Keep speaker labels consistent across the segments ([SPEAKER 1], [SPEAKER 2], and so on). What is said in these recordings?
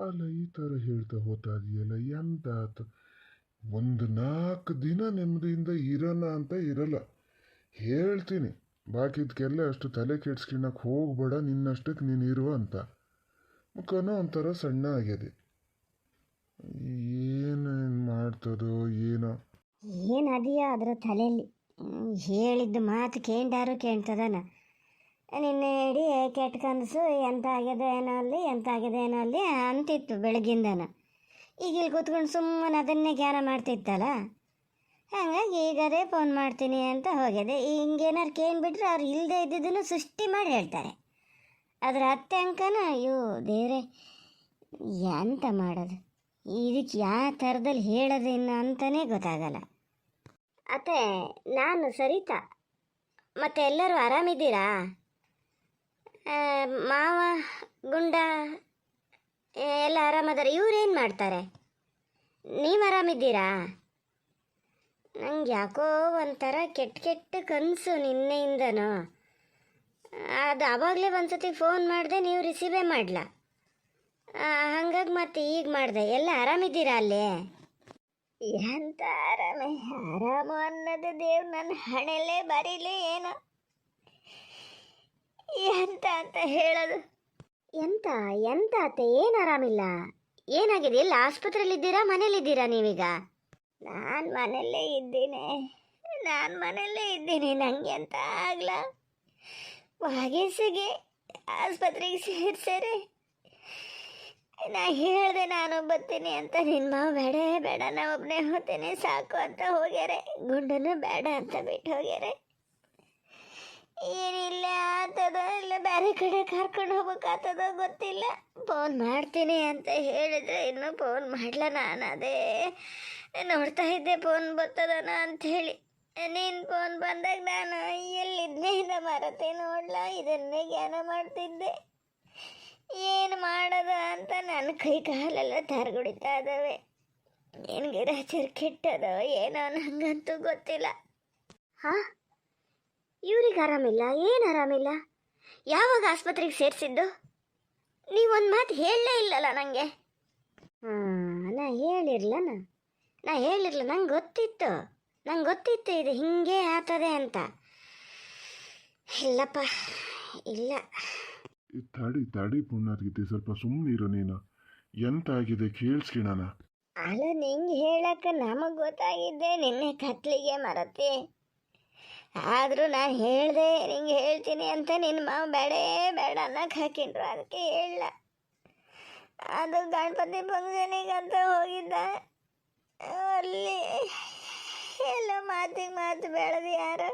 [SPEAKER 1] ಅಲ್ಲ ಈ ಥರ ಹೇಳ್ತಾ ಹೋಗ್ತಾ ಇದೆಯಲ್ಲ, ಎಂತ ಆತು? ಒಂದು 4 ದಿನ ನೆಮ್ಮದಿಯಿಂದ ಇರೋಣ ಅಂತ ಇರಲ್ಲ. ಹೇಳ್ತೀನಿ, ಬಾಕಿದ್ಕೆಲ್ಲ ಅಷ್ಟು ತಲೆ ಕೆಡ್ಸ್ಕೊಳಕ್ಕೆ ಹೋಗ್ಬೇಡ, ನಿನ್ನಷ್ಟಕ್ಕೆ ನೀನು ಇರು ಅಂತ. ಮುಖನೂ ಒಂಥರ ಸಣ್ಣ ಆಗ್ಯದೆ. ಏನು ಮಾಡ್ತದೋ ಏನೋ.
[SPEAKER 2] ಏನದಿಯ ಅದರ ತಲೆಯಲ್ಲಿ ಹೇಳಿದ್ದು ಮಾತು ಕೇಂಡಾರು ಕೇಳ್ತದನ. ನಿನ್ನೆ ಇಡೀ ಕೆಟ್ಟ ಕನಸು ಎಂತ ಆಗಿದೆ ಏನೋ ಅಲ್ಲಿ ಅಂತಿತ್ತು ಬೆಳಗ್ಗಿಂದನ. ಈಗ ಇಲ್ಲಿ ಕೂತ್ಕೊಂಡು ಸುಮ್ಮನೆ ಅದನ್ನೇ ಜ್ಞಾನ ಮಾಡ್ತಿತ್ತಲ್ಲ. ಹಾಗಾಗಿ ಈಗ ಅದೇ ಫೋನ್ ಮಾಡ್ತೀನಿ ಅಂತ ಹೋಗಿದೆ. ಹಿಂಗೇನಾರು ಕೇಳ್ಬಿಟ್ರೆ ಅವ್ರು ಇಲ್ಲದೆ ಇದ್ದಿದ್ದನ್ನು ಸೃಷ್ಟಿ ಮಾಡಿ ಹೇಳ್ತಾರೆ. ಅದರ ಅತ್ತೆ ಅಂಕನ ಅಯ್ಯೋ ದೇವ್ರೆ, ಎಂತ ಮಾಡೋದು ಇದಕ್ಕೆ, ಯಾವ ಥರದಲ್ಲಿ ಹೇಳೋದು ಇನ್ನು ಅಂತಲೇ ಗೊತ್ತಾಗಲ್ಲ. ಅತ್ತೆ, ನಾನು ಸರಿತಾ, ಮತ್ತೆ ಎಲ್ಲರೂ ಆರಾಮಿದ್ದೀರಾ? ಮಾವ ಗುಂಡ ಎಲ್ಲ ಆರಾಮದಾರೆ. ಇವ್ರೇನು ಮಾಡ್ತಾರೆ? ನೀವು ಆರಾಮಿದ್ದೀರಾ? ನಂಗೆ ಯಾಕೋ ಒಂಥರ ಕೆಟ್ಟ ಕನಸು ನಿನ್ನೆಯಿಂದನೂ. ಅದು ಆವಾಗಲೇ ಒಂದ್ಸತಿ ಫೋನ್ ಮಾಡಿದೆ, ನೀವು ರಿಸೀವೇ ಮಾಡಲ. ಹಂಗಾಗಿ ಮತ್ತೆ ಈಗ ಮಾಡಿದೆ. ಎಲ್ಲ ಆರಾಮಿದ್ದೀರಾ ಅಲ್ಲಿ? ಎಂತ ಆರಾಮು ಅನ್ನೋದು ದೇವ್ರು ನನ್ನ ಹಣೆಯಲ್ಲೇ ಬರೀಲಿ ಏನೋ. ಎಂತ ಅಂತ ಹೇಳೋದು? ಎಂತ ಅತ್ತೆ, ಏನು ಆರಾಮಿಲ್ಲ? ಏನಾಗಿದೆ? ಎಲ್ಲ ಆಸ್ಪತ್ರೆಯಲ್ಲಿದ್ದೀರಾ ಮನೇಲಿದ್ದೀರಾ ನೀವೀಗ? ನಾನು ಮನೆಯಲ್ಲೇ ಇದ್ದೀನಿ. ನನಗೆ ಅಂತ ಆಗ್ಲ ವಾಗೇಸಿಗೆ ಆಸ್ಪತ್ರೆಗೆ ಸೇರ್ಸೇರೆ. ನಾ ಹೇಳಿದೆ ನಾನು ಬರ್ತೀನಿ ಅಂತ. ನಿನ್ನ ಮಾವ ಬೇಡ ನಾ ಒಬ್ಬನೇ ಹೋಗ್ತೇನೆ ಸಾಕು ಅಂತ ಹೋಗ್ಯಾರೆ. ಗುಂಡನು ಬೇಡ ಅಂತ ಬಿಟ್ಟು ಹೋಗ್ಯಾರೆ. ಏನಿಲ್ಲ ಆತದ ಇಲ್ಲ ಬೇರೆ ಕಡೆ ಕರ್ಕೊಂಡು ಹೋಗ್ಬೇಕಾಗ್ತದೋ ಗೊತ್ತಿಲ್ಲ. ಫೋನ್ ಮಾಡ್ತೀನಿ ಅಂತ ಹೇಳಿದ್ರೆ ಇನ್ನೂ ಫೋನ್ ಮಾಡಲ. ನಾನು ಅದೇ ನೋಡ್ತಾ ಇದ್ದೆ ಫೋನ್ ಬರ್ತದನ ಅಂಥೇಳಿ. ನೀನು ಫೋನ್ ಬಂದಾಗ ನಾನು ಎಲ್ಲಿದ್ನೇ ಮರತೆ ನೋಡ್ಲ, ಇದನ್ನೇ ಜ್ಞಾನ ಮಾಡ್ತಿದ್ದೆ. ಏನು ಮಾಡೋದು ಅಂತ ನನ್ನ ಕೈ ಕಾಲೆಲ್ಲ ತರಗುಡಿತಾ ಇದ್ದಾವೆ. ಏನು ಗಿರಾಚರ್ ಕೆಟ್ಟದೋ ಏನೋ ನನಗಂತೂ ಗೊತ್ತಿಲ್ಲ. ಹಾಂ, ಇವ್ರಿಗೆ ಆರಾಮಿಲ್ಲ? ಏನು ಆರಾಮಿಲ್ಲ? ಯಾವಾಗ ಆಸ್ಪತ್ರೆಗೆ ಸೇರಿಸಿದ್ದು? ನೀವೊಂದು ಮಾತು ಹೇಳಲೇ ಇಲ್ಲಲ್ಲ ನನಗೆ. ನಾ ಹೇಳಿರಲ್ಲ ನಂಗೆ ಗೊತ್ತಿತ್ತು ಇದು ಹಿಂಗೆ ಆಗ್ತದೆ ಅಂತ. ಇಲ್ಲಪ್ಪ, ಇಲ್ಲ.
[SPEAKER 1] ತಡಿ ಪುಣ್ಯಾತ್ಗಿತ್ತಿ, ಸ್ವಲ್ಪ ಸುಮ್ಮನಿರು ನೀನು. ಎಂತ ಆಗಿದೆ ಕೇಳಿಸ್ಕಿಣನ.
[SPEAKER 2] ಅಲ್ಲ, ನಿಂಗೆ ಹೇಳಕ್ಕೆ ನಮಗೆ ಗೊತ್ತಾಗಿದ್ದೆ ನಿನ್ನೆ ಕತ್ಲಿಗೆ ಮರತಿ. ಆದರೂ ನಾನು ಹೇಳಿದೆ ನಿಂಗೆ ಹೇಳ್ತೀನಿ ಅಂತ. ನಿನ್ನ ಮಾವ ಬೇಡ ಅನ್ನಕ್ಕೆ ಹಾಕಿಂಡ್ರು, ಅದಕ್ಕೆ ಹೇಳ. ಅದು ಗಣಪತಿ ಫಂಕ್ಷನಿಗಂತ ಹೋಗಿದ್ದ. ಅಲ್ಲಿ ಎಲ್ಲ ಮಾತು ಬೆಳೆದು ಯಾರು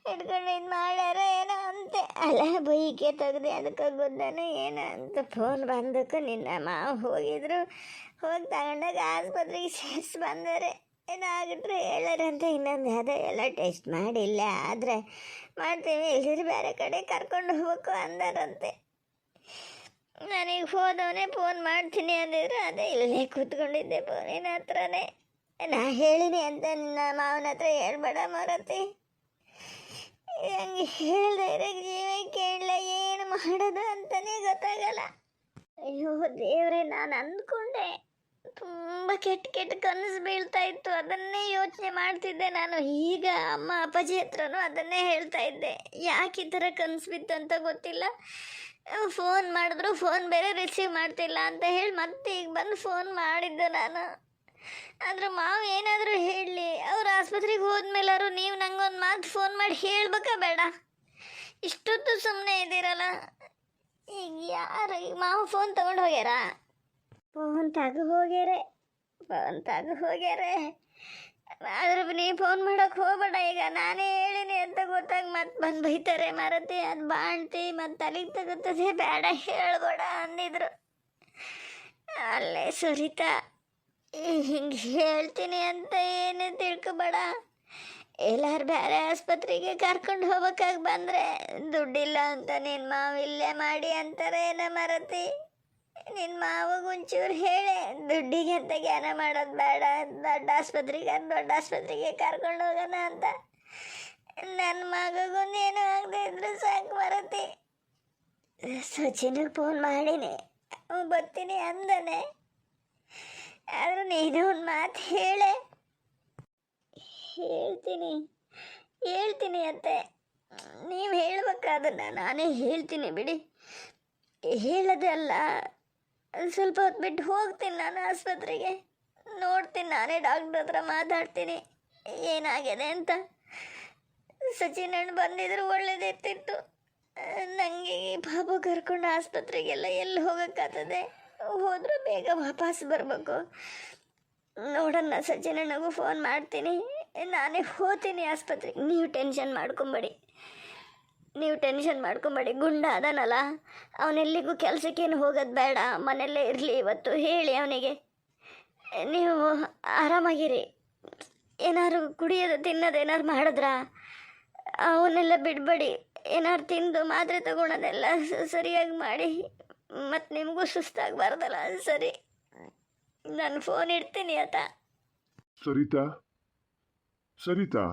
[SPEAKER 2] ಹಿಡ್ಕೊಂಡು ಇದು ಮಾಡ್ಯಾರ ಏನೋ ಅಂತೆ. ಅಲ್ಲ ಬೈಕೆ ತೆಗ್ದು ಅದಕ್ಕೆ ಗುದ್ದಾನೆ ಏನೋ ಅಂತ ಫೋನ್ ಬಂದಕ್ಕೂ ನಿನ್ನ ಮಾವ ಹೋಗಿದ್ರು. ಹೋಗಿ ತಗೊಂಡಾಗ ಆಸ್ಪತ್ರೆಗೆ ಸೇರಿಸಿ ಬಂದರೆ ಏನಾಗಿಟ್ರೆ ಹೇಳಾರಂತೆ. ಇನ್ನೊಂದು ಯಾವುದೋ ಎಲ್ಲ ಟೆಸ್ಟ್ ಮಾಡಿಲ್ಲ, ಆದರೆ ಮಾಡ್ತೀವಿ, ಇಲ್ಲದ್ರೆ ಬೇರೆ ಕಡೆ ಕರ್ಕೊಂಡು ಹೋಗ್ಬೇಕು ಅಂದಾರಂತೆ. ನನಗೆ ಹೋದವನೇ ಫೋನ್ ಮಾಡ್ತೀನಿ ಅಂದಿದ್ರು. ಅದೇ ಇಲ್ಲೇ ಕೂತ್ಕೊಂಡಿದ್ದೆ ಫೋನಿನ ಹತ್ರನೇ. ನಾ ಹೇಳಿನಿ ಅಂತ ನಿನ್ನ ಮಾವನ ಹತ್ರ ಹೇಳ್ಬೇಡ ಮರತಿ. ಹಂಗೆ ಹೇಳ್ದೆ ಜೀವ ಕೇಳಲ್ಲ, ಏನು ಮಾಡೋದು ಅಂತಲೇ ಗೊತ್ತಾಗಲ್ಲ. ಅಯ್ಯೋ ದೇವ್ರೆ, ನಾನು ಅಂದ್ಕೊಂಡೆ ತುಂಬ ಕೆಟ್ಟ ಕನಸು ಬೀಳ್ತಾ ಇತ್ತು. ಅದನ್ನೇ ಯೋಚನೆ ಮಾಡ್ತಿದ್ದೆ ನಾನು. ಈಗ ಅಮ್ಮ ಅಪ್ಪಾಜಿ ಹತ್ರನೂ ಅದನ್ನೇ ಹೇಳ್ತಾ ಇದ್ದೆ. ಯಾಕೆ ಈ ಥರ ಕನಸು ಬಿತ್ತು ಅಂತ ಗೊತ್ತಿಲ್ಲ. ಫೋನ್ ಮಾಡಿದ್ರು ಫೋನ್ ಬೇರೆ ರಿಸೀವ್ ಮಾಡ್ತಿಲ್ಲ ಅಂತ ಹೇಳಿ ಮತ್ತೆ ಈಗ ಬಂದು ಫೋನ್ ಮಾಡಿದ್ದು ನಾನು. ಆದ್ರೆ ಮಾವ ಏನಾದರೂ ಹೇಳಲಿ, ಅವ್ರು ಆಸ್ಪತ್ರೆಗೆ ಹೋದ್ಮೇಲಾದ್ರು ನೀವು ನಂಗೊಂದು ಮಾತು ಫೋನ್ ಮಾಡಿ ಹೇಳ್ಬೇಕಾ ಬೇಡ? ಇಷ್ಟೊತ್ತು ಸುಮ್ಮನೆ ಇದ್ದೀರಲ್ಲ. ಈಗ ಯಾರು ಈಗ ಮಾವ ಫೋನ್ ತಗೊಂಡು ಹೋಗ್ಯಾರ? ಫೋನ್ ತಗೋ ಹೋಗ್ಯಾರೆ. ಆದ್ರೆ ನೀವು ಫೋನ್ ಮಾಡೋಕೆ ಹೋಗ್ಬೇಡ. ಈಗ ನಾನೇ ಹೇಳಿನಿ ಅಂತ ಗೊತ್ತಾಗ ಮತ್ತೆ ಬಂದು ಬೈತಾರೆ ಮರತಿ. ಅದು ಬಾಣ್ತಿ ಮತ್ತು ತಲೆಗೆ ತಗುತ್ತದೆ, ಬೇಡ ಹೇಳ್ಬೇಡ ಅಂದಿದ್ರು. ಅಲ್ಲೇ ಸುರಿತಾ ಹಿಂಗೆ ಹೇಳ್ತೀನಿ ಅಂತ ಏನು ತಿಳ್ಕೊಬೇಡ. ಎಲ್ಲಾರು ಬೇರೆ ಆಸ್ಪತ್ರೆಗೆ ಕರ್ಕೊಂಡು ಹೋಗ್ಬೇಕಾಗಿ ಬಂದರೆ ದುಡ್ಡಿಲ್ಲ ಅಂತ ನಿನ್ನ ಮಾವ ಇಲ್ಲೇ ಮಾಡಿ ಅಂತಾರೆ ಏನೋ ಮರತಿ. ನಿನ್ನ ಮಾವಾಗ ಒಂಚೂರು ಹೇಳೆ, ದುಡ್ಡಿಗೆ ಅಂತ ಜ್ಞಾನ ಮಾಡೋದು ಬೇಡ, ದೊಡ್ಡ ಆಸ್ಪತ್ರೆಗೆ ಕರ್ಕೊಂಡು ಹೋಗೋಣ ಅಂತ. ನನ್ನ ಮಗಗೊಂದೇನು ಆಗದೆ ಇದ್ರೆ ಸಾಕು ಮರತಿ. ಸಚಿನಿಗೆ ಫೋನ್ ಮಾಡೀನಿ, ಬರ್ತೀನಿ ಅಂದನೆ. ಆದರೂ ನೀನು ಒಂದು ಮಾತು ಹೇಳೆ. ಹೇಳ್ತೀನಿ ಹೇಳ್ತೀನಿ ಅತ್ತೆ, ನೀವು ಹೇಳ್ಬೇಕಾದನ್ನ ನಾನೇ ಹೇಳ್ತೀನಿ ಬಿಡಿ. ಹೇಳೋದೇ ಅಲ್ಲ, ಸ್ವಲ್ಪ ಹೊತ್ತು ಬಿಟ್ಟು ಹೋಗ್ತೀನಿ ನಾನು ಆಸ್ಪತ್ರೆಗೆ. ನೋಡ್ತೀನಿ, ನಾನೇ ಡಾಕ್ಟ್ರ್ ಹತ್ರ ಮಾತಾಡ್ತೀನಿ ಏನಾಗಿದೆ ಅಂತ. ಸಚಿನ್ ಅಣ್ಣ ಬಂದಿದ್ರು ಒಳ್ಳೇದಿರ್ತಿತ್ತು. ನನಗೆ ಪಾಪು ಕರ್ಕೊಂಡು ಆಸ್ಪತ್ರೆಗೆಲ್ಲ ಎಲ್ಲಿ ಹೋಗೋಕ್ಕಾಗ್ತದೆ? ಹೋದರೂ ಬೇಗ ವಾಪಸ್ ಬರಬೇಕು. ನೋಡೋಣ, ಸಚಿನ್ ಅಣ್ಣಗೂ ಫೋನ್ ಮಾಡ್ತೀನಿ, ನಾನೇ ಹೋಗ್ತೀನಿ ಆಸ್ಪತ್ರೆಗೆ. ನೀವು ಟೆನ್ಷನ್ ಮಾಡ್ಕೊಂಬೇಡಿ. ಗುಂಡ ಅದನಲ್ಲ, ಅವನೆಲ್ಲಿಗೂ ಕೆಲಸಕ್ಕೇನು ಹೋಗೋದು ಬೇಡ, ಮನೆಯಲ್ಲೇ ಇರಲಿ. ಇವತ್ತು ಹೇಳಿ ಅವನಿಗೆ, ನೀವು ಆರಾಮಾಗಿರಿ. ಏನಾದ್ರು ಕುಡಿಯೋದು ತಿನ್ನೋದು ಏನಾರು ಮಾಡಿದ್ರಾ? ಅವನ್ನೆಲ್ಲ ಬಿಡಬೇಡಿ. ಏನಾರು ತಿಂದು ಮಾತ್ರೆ ತಗೊಳೋದೆಲ್ಲ ಸರಿಯಾಗಿ ಮಾಡಿ. ಮತ್ತು ನಿಮಗೂ ಸುಸ್ತಾಗಬಾರ್ದಲ್ಲ. ಸರಿ, ನಾನು ಫೋನ್ ಇಡ್ತೀನಿ ಆತ.
[SPEAKER 1] ಸರಿತಾ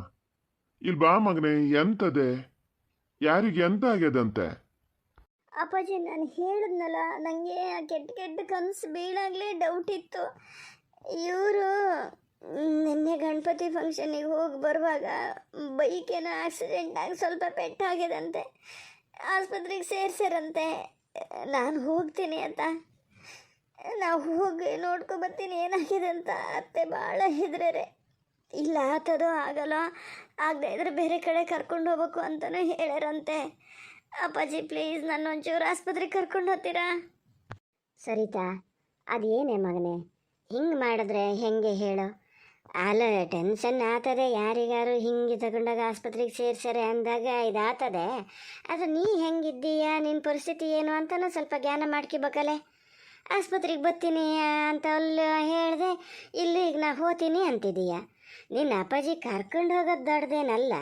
[SPEAKER 1] ಇಲ್ಲಿ ಬಾ ಮಗನೇ. ಎಂತದೆ? ಯಾರಿಗೆ ಎಂತ ಆಗ್ಯದಂತೆ?
[SPEAKER 2] ಅಪ್ಪಾಜಿ, ನಾನು ಹೇಳಿದ್ನಲ್ಲ, ನನಗೆ ಕೆಟ್ಟ ಕನಸು ಬೀಳಾಗಲೇ ಡೌಟ್ ಇತ್ತು. ಇವರು ನಿನ್ನೆ ಗಣಪತಿ ಫಂಕ್ಷನಿಗೆ ಹೋಗಿ ಬರುವಾಗ ಬೈಕೇನೋ ಆಕ್ಸಿಡೆಂಟ್ ಆಗಿ ಸ್ವಲ್ಪ ಪೆಟ್ಟಾಗ್ಯದಂತೆ. ಆಸ್ಪತ್ರೆಗೆ ಸೇರ್ಸ್ಯಾರಂತೆ. ನಾನು ಹೋಗ್ತೀನಿ ಅಂತ. ನಾವು ಹೋಗಿ ನೋಡ್ಕೊಬರ್ತೀನಿ ಏನಾಗಿದೆ ಅಂತ. ಅತ್ತೆ ಭಾಳ ಹೆದರ್ಯಾರೆ. ಇಲ್ಲ ಆತದೋ ಆಗಲ್ಲ, ಆಗದೆ ಇದ್ರೆ ಬೇರೆ ಕಡೆ ಕರ್ಕೊಂಡು ಹೋಗ್ಬೇಕು ಅಂತಲೂ ಹೇಳ್ಯಾರಂತೆ. ಅಪ್ಪಾಜಿ ಪ್ಲೀಸ್, ನನ್ನ ಒಂಚೂರು ಆಸ್ಪತ್ರೆಗೆ ಕರ್ಕೊಂಡು ಹೋಗ್ತೀರಾ? ಸರಿತಾ, ಅದೇನೇ ಮಗನೇ, ಹಿಂಗೆ ಮಾಡಿದ್ರೆ ಹೆಂಗೆ ಹೇಳು? ಅಲ್ಲ, ಟೆನ್ಷನ್ ಆಗ್ತದೆ. ಯಾರಿಗಾರು ಹಿಂಗೆ ತಗೊಂಡಾಗ ಆಸ್ಪತ್ರೆಗೆ ಸೇರ್ಸ್ಯಾರೆ ಅಂದಾಗ ಇದಾಗ್ತದೆ. ಅದು ನೀ ಹೆಂಗಿದ್ದೀಯ, ನಿನ್ನ ಪರಿಸ್ಥಿತಿ ಏನು ಅಂತಲೂ ಸ್ವಲ್ಪ ಜ್ಞಾನ ಮಾಡ್ಕೋಬೇಕಲ್ಲೇ. ಆಸ್ಪತ್ರೆಗೆ ಬರ್ತೀನಿ ಅಂತ ಅಲ್ಲಿ ಹೇಳಿದೆ, ಇಲ್ಲಿ ಈಗ ನಾ ಹೋಗ್ತೀನಿ ಅಂತಿದ್ದೀಯ. ನಿನ್ನ ಅಪ್ಪಾಜಿ ಕರ್ಕೊಂಡು ಹೋಗೋದು ದೊಡ್ಡದೇನಲ್ಲ.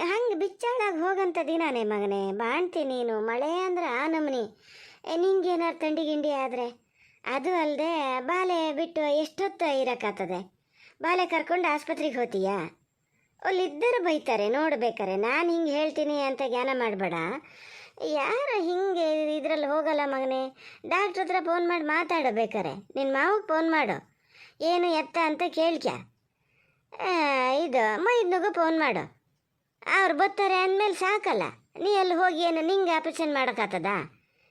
[SPEAKER 2] ಹಂಗೆ ಬಿಚ್ಚಾಳಾಗಿ ಹೋಗಂತ ದಿನಾನೇ ಮಗನೇ. ಬಾಣ್ತಿ ನೀನು. ಮಳೆ ಅಂದ್ರೆ ಆ ನಮೂನಿ. ನಿಂಗೇನಾರು ಥಂಡಿ ಗಿಂಡಿ ಆದರೆ ಅದು ಅಲ್ಲದೆ ಬಾಲೆ ಬಿಟ್ಟು ಎಷ್ಟೊತ್ತು ಇರೋಕ್ಕಾಗ್ತದೆ? ಬಾಲೆ ಕರ್ಕೊಂಡು ಆಸ್ಪತ್ರೆಗೆ ಹೋಗ್ತೀಯಾ? ಅಲ್ಲಿದ್ದರು ಬೈತಾರೆ ನೋಡ್ಬೇಕಾರೆ. ನಾನು ಹಿಂಗೆ ಹೇಳ್ತೀನಿ ಅಂತ ಜ್ಞಾನ ಮಾಡಬೇಡ. ಯಾರು ಹಿಂಗೆ ಇದರಲ್ಲಿ ಹೋಗಲ್ಲ ಮಗನೇ. ಡಾಕ್ಟ್ರ್ ಹತ್ರ ಫೋನ್ ಮಾಡಿ ಮಾತಾಡಬೇಕಾರೆ ನಿನ್ನ ಮಾವಿಗೆ ಫೋನ್ ಮಾಡು, ಏನು ಎತ್ತ ಅಂತ ಕೇಳ್ಕ್ಯ. ಇದು ಮೈದ್ನಿಗೂ ಫೋನ್ ಮಾಡು, ಅವ್ರು ಬರ್ತಾರೆ ಅಂದಮೇಲೆ ಸಾಕಲ್ಲ. ನೀ ಅಲ್ಲಿ ಹೋಗಿ ಏನು ನಿಂಗೆ ಆಪ್ರೇಷನ್ ಮಾಡೋಕ್ಕಾಗ್ತದ?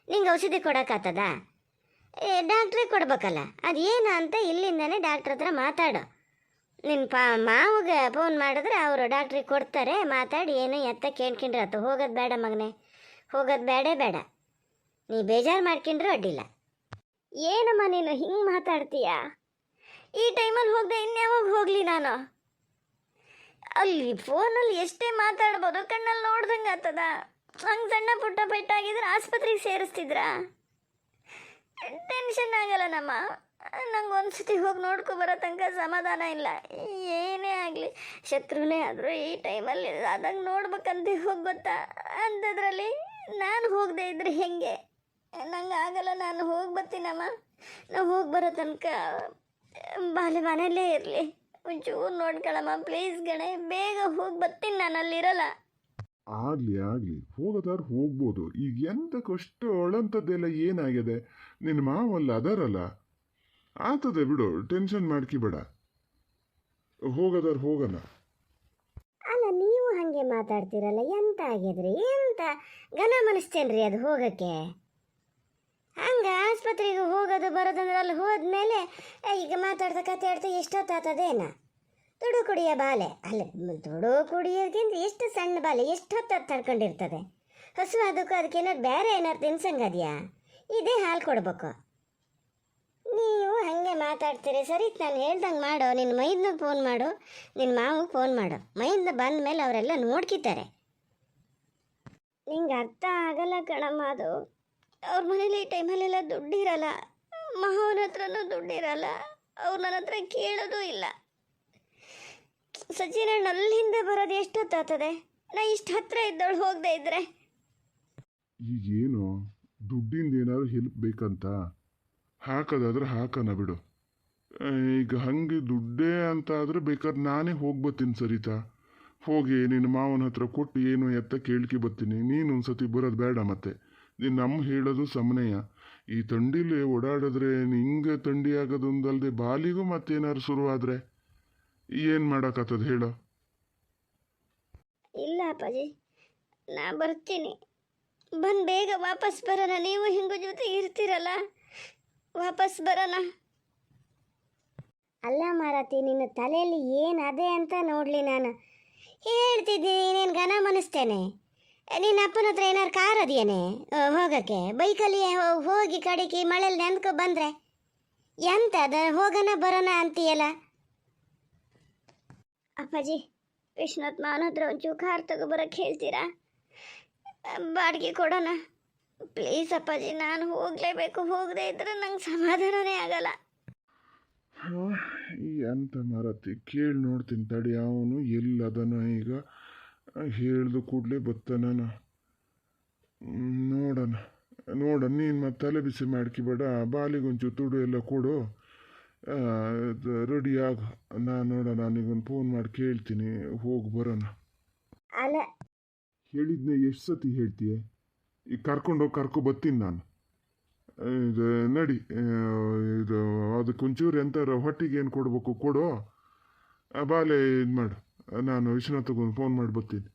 [SPEAKER 2] ನಿಂಗೆ ಔಷಧಿ ಕೊಡೋಕ್ಕಾಗ್ತದ? ಡಾಕ್ಟ್ರಿಗೆ ಕೊಡ್ಬೇಕಲ್ಲ. ಅದು ಏನು ಅಂತ ಇಲ್ಲಿಂದನೇ ಡಾಕ್ಟ್ರ್ ಹತ್ರ ಮಾತಾಡು. ನಿನ್ನ ಮಾವಿಗೆ ಫೋನ್ ಮಾಡಿದ್ರೆ ಅವರು ಡಾಕ್ಟ್ರಿಗೆ ಕೊಡ್ತಾರೆ. ಮಾತಾಡಿ ಏನು ಎತ್ತ ಕೇಳ್ಕೊಂಡ್ರತ್ತು. ಹೋಗೋದು ಬೇಡ ಮಗನೇ, ಹೋಗೋದು ಬೇಡ. ನೀ ಬೇಜಾರು ಮಾಡ್ಕೊಂಡ್ರೂ ಅಡ್ಡಿಲ್ಲ. ಏನಮ್ಮ ನೀನು ಹಿಂಗೆ ಮಾತಾಡ್ತೀಯ? ಈ ಟೈಮಲ್ಲಿ ಹೋಗದೆ ಇನ್ಯಾವಾಗ ಹೋಗಲಿ ನಾನು? ಅಲ್ಲಿ ಫೋನಲ್ಲಿ ಎಷ್ಟೇ ಮಾತಾಡ್ಬೋದು, ಕಣ್ಣಲ್ಲಿ ನೋಡ್ದಂಗೆ ಆಗ್ತದ. ಹಂಗೆ ಸಣ್ಣ ಪುಟ್ಟ ಪೆಟ್ಟಾಗಿದ್ರೆ ಆಸ್ಪತ್ರೆಗೆ ಸೇರಿಸ್ತಿದ್ರಾ? ಟೆನ್ಷನ್ ಆಗಲ್ಲ ನಮ್ಮ. ನಂಗೆ ಒಂದ್ಸತಿ ಹೋಗಿ ನೋಡ್ಕೊಬರೋ ತನಕ ಸಮಾಧಾನ ಇಲ್ಲ. ಏನೇ ಆಗಲಿ, ಶತ್ರುನೇ ಆದರೂ ಈ ಟೈಮಲ್ಲಿ ಆದಾಗ ನೋಡ್ಬೇಕಂತ ಹೋಗಿ ಗೊತ್ತಾ? ಅಂಥದ್ರಲ್ಲಿ ನಾನು ಹೋಗದೆ ಇದ್ರೆ ಹೆಂಗೆ? ನಂಗೆ ಆಗಲ್ಲ. ನಾನು ಹೋಗಿ ಬರ್ತೀನಮ್ಮ. ನಾವು ಹೋಗಿ ಬರೋ ತನಕ ಬಾಲೆ ಮನೆಯಲ್ಲೇ ಇರಲಿ. ಒಂಚೂರು ನೋಡ್ಕೊಳಮ್ಮ ಪ್ಲೀಸ್ ಗಣೆ. ಬೇಗ ಹೋಗಿ ಬರ್ತೀನಿ, ನಾನು ಅಲ್ಲಿರಲ್ಲ.
[SPEAKER 1] ಆಗಲಿ ಹೋಗೋದಾರು ಹೋಗ್ಬೋದು. ಈಗ ಎಂತಕ್ಕಷ್ಟು ಅಳಂಥದ್ದೆಲ್ಲ ಏನಾಗಿದೆ? ನಿನ್ನ ಮಾವಲ್ಲ ಅದರಲ್ಲ, ಆಗ್ತದೆ ಬಿಡು, ಟೆನ್ಷನ್ ಮಾಡ್ಕಿಬೇಡ. ಹೋಗೋದಾರು ಹೋಗೋಣ.
[SPEAKER 2] ಅಲ್ಲ, ನೀವು ಹಾಗೆ ಮಾತಾಡ್ತೀರಲ್ಲ, ಎಂತ ಆಗ್ಯದ್ರಿ? ಎಂತ ಘನ ಮನಸ್ತೇನ್ರಿ ಅದು ಹೋಗೋಕ್ಕೆ? ಹಂಗೆ ಆಸ್ಪತ್ರೆಗೆ ಹೋಗೋದು ಬರೋದಂದ್ರೆ ಅಲ್ಲಿ ಹೋದ್ಮೇಲೆ ಈಗ ಮಾತಾಡ್ತಾ ಕತೆ ಆಡ್ತಾ ಎಷ್ಟೊತ್ತಾಗ್ತದೇನ? ತುಡು ಕುಡಿಯೋ ಬಾಲೆ ಅಲ್ಲ, ತುಡು ಕುಡಿಯೋದಕ್ಕಿಂತ ಎಷ್ಟು ಸಣ್ಣ ಬಾಲೆ ಎಷ್ಟೊತ್ತು ತಡ್ಕೊಂಡಿರ್ತದೆ. ಹಸು ಅದಕ್ಕೇನಾದ್ರು ಬೇರೆ ಏನಾರು ತಿನ್ಸಂಗದ್ಯಾ? ಇದೇ ಹಾಲು ಕೊಡ್ಬೇಕು. ನೀವು ಹಾಗೆ ಮಾತಾಡ್ತೀರಿ. ಸರಿ, ನಾನು ಹೇಳ್ದಂಗೆ ಮಾಡು. ನಿನ್ನ ಮೈದ್ನಿಗೆ ಫೋನ್ ಮಾಡು, ನಿನ್ನ ಮಾವಿಗೆ ಫೋನ್ ಮಾಡು. ಮೈದ್ನ ಬಂದ ಮೇಲೆ ಅವರೆಲ್ಲ ನೋಡ್ಕಿತಾರೆ. ನಿಂಗೆ ಅರ್ಥ ಆಗಲ್ಲ ಕಣಮ್ಮ ಅದು. ಅವ್ರ ಮನೇಲಿ ಈ ಟೈಮಲ್ಲೆಲ್ಲ ದುಡ್ಡಿರಲ್ಲ. ಮಾವನ ಹತ್ರನೂ ದುಡ್ಡಿರಲ್ಲ. ಅವ್ರು ನನ್ನ ಹತ್ರ ಕೇಳೋದು ಇಲ್ಲ. ಸಚಿನಣ್ಣ ಅಲ್ಲಿಂದ ಬರೋದು ಎಷ್ಟೊತ್ತಾಗ್ತದೆ? ನಾ ಇಷ್ಟು ಹತ್ರ ಇದ್ದವಳು ಹೋಗದೆ ಇದ್ರೆ.
[SPEAKER 1] ಈಗೇನು ದುಡ್ಡಿಂದ ಏನಾದ್ರು ಹೆಲ್ಪ್ ಬೇಕಂತ ಹಾಕೋದಾದ್ರೆ ಹಾಕೋಣ ಬಿಡು. ಈಗ ಹಂಗೆ ದುಡ್ಡೇ ಅಂತ ಆದರೆ ಬೇಕಾದ್ರೆ ನಾನೇ ಹೋಗ್ಬತ್ತೀನಿ. ಸರಿತಾ, ಹೋಗಿ ನಿನ್ನ ಮಾವನ ಹತ್ರ ಕೊಟ್ಟು ಏನು ಎತ್ತ ಕೇಳ್ಕಿ ಬರ್ತೀನಿ. ನೀನು ಒಂದ್ಸತಿ ಬರೋದು ಬೇಡ. ಮತ್ತೆ ನಿನ್ನ ಅಮ್ಮ ಹೇಳೋದು ಸಮನೆಯ. ಈ ಥಂಡಿಲಿ ಓಡಾಡಿದ್ರೆ ನಿಂಗೆ ಥಂಡಿ ಆಗೋದೊಂದಲ್ದೆ ಬಾಲಿಗೂ ಮತ್ತೇನಾದ್ರು ಶುರುವಾದರೆ ಏನು ಮಾಡೋಕ್ಕತ್ತದ ಹೇಳೋ.
[SPEAKER 2] ಇಲ್ಲ ಅಪ್ಪಾಜಿ, ನಾ ಬರ್ತೀನಿ. ಬಂದು ಬೇಗ ವಾಪಸ್ ಬರೋಣ. ನೀವು ಹಿಂಗು ಜೊತೆ ಇರ್ತೀರಲ್ಲ, ವಾಪಸ್ ಬರೋಣ. ಅಲ್ಲ ಮಾರತಿ, ನಿನ್ನ ತಲೆಯಲ್ಲಿ ಏನಿದೆ ಅಂತ ನೋಡಲಿ. ನಾನು ಹೇಳ್ತಿದ್ದೀನಿ, ನೀನೇನು ಘನ ಮನಿಸ್ತೇನೆ. ನಿನ್ನ ಅಪ್ಪನ ಹತ್ರ ಏನಾರು ಕಾರ್ ಅದೇನೆ ಹೋಗೋಕ್ಕೆ? ಬೈಕಲ್ಲಿ ಹೋಗಿ ಕಡೆಗೆ ಮಳೆಯಲ್ಲಿ ನೆಂದ್ಕೊ ಬಂದರೆ ಎಂತದ? ಹೋಗೋಣ ಬರೋಣ ಅಂತೀಯಲ್ಲ. ಅಪ್ಪಾಜಿ, ವಿಶ್ವನಾಥ್ ಮಾವನ ಹತ್ರ ಒಂಚೂರು ಕಾರ್ ತಗೊಬರಕ್ಕೆ ಹೇಳ್ತೀರಾ? ಬಾಡಿಗೆ ಕೊಡೋಣ ಪ್ಲೀಸ್ ಅಪ್ಪಾಜಿ. ನಾನು ಹೋಗಲೇಬೇಕು. ಹೋಗದೇ ಇದ್ರೆ ನಂಗೆ ಸಮಾಧಾನನೇ ಆಗಲ್ಲ.
[SPEAKER 1] ಎಂತ ಮಾರತಿ, ಕೇಳಿ ನೋಡ್ತೀನಿ ತಡಿ. ಅವನು ಎಲ್ಲದನ ಈಗ ಹೇಳ್ದು ಕೂಡಲೇ ಬರ್ತಾನ. ನೋಡೋಣ ನೋಡೋಣ. ನೀನು ಮತ್ತೆ ತಲೆ ಬಿಸಿ ಮಾಡ್ಕಿಬೇಡ. ಬಾಲಿಗೊಂಚೂರು ತುಡು ಎಲ್ಲ ಕೊಡು, ರೆಡಿ ಆಗ. ನಾನು ನೋಡೋಣ, ನಾನೀಗೊಂದು ಫೋನ್ ಮಾಡಿ ಕೇಳ್ತೀನಿ, ಹೋಗಿ ಬರೋಣ.
[SPEAKER 2] ಅಲ್ಲ,
[SPEAKER 1] ಹೇಳಿದ್ನೆ ಎಷ್ಟು ಸತಿ ಹೇಳ್ತೀಯ? ಈಗ ಕರ್ಕೊಂಡೋಗಿ ಬರ್ತೀನಿ ನಾನು. ಇದು ನಡಿ. ಇದು ಅದಕ್ಕೊಂಚೂರು ಎಂತಾರ ಹೊಟ್ಟಿಗೆ ಏನು ಕೊಡಬೇಕು ಕೊಡು. ಬಾಲೆ ಇದು ಮಾಡು. ನಾನು ವಿಶ್ವನಾಥಗೊಂದು ಫೋನ್ ಮಾಡಿ ಬರ್ತೀನಿ.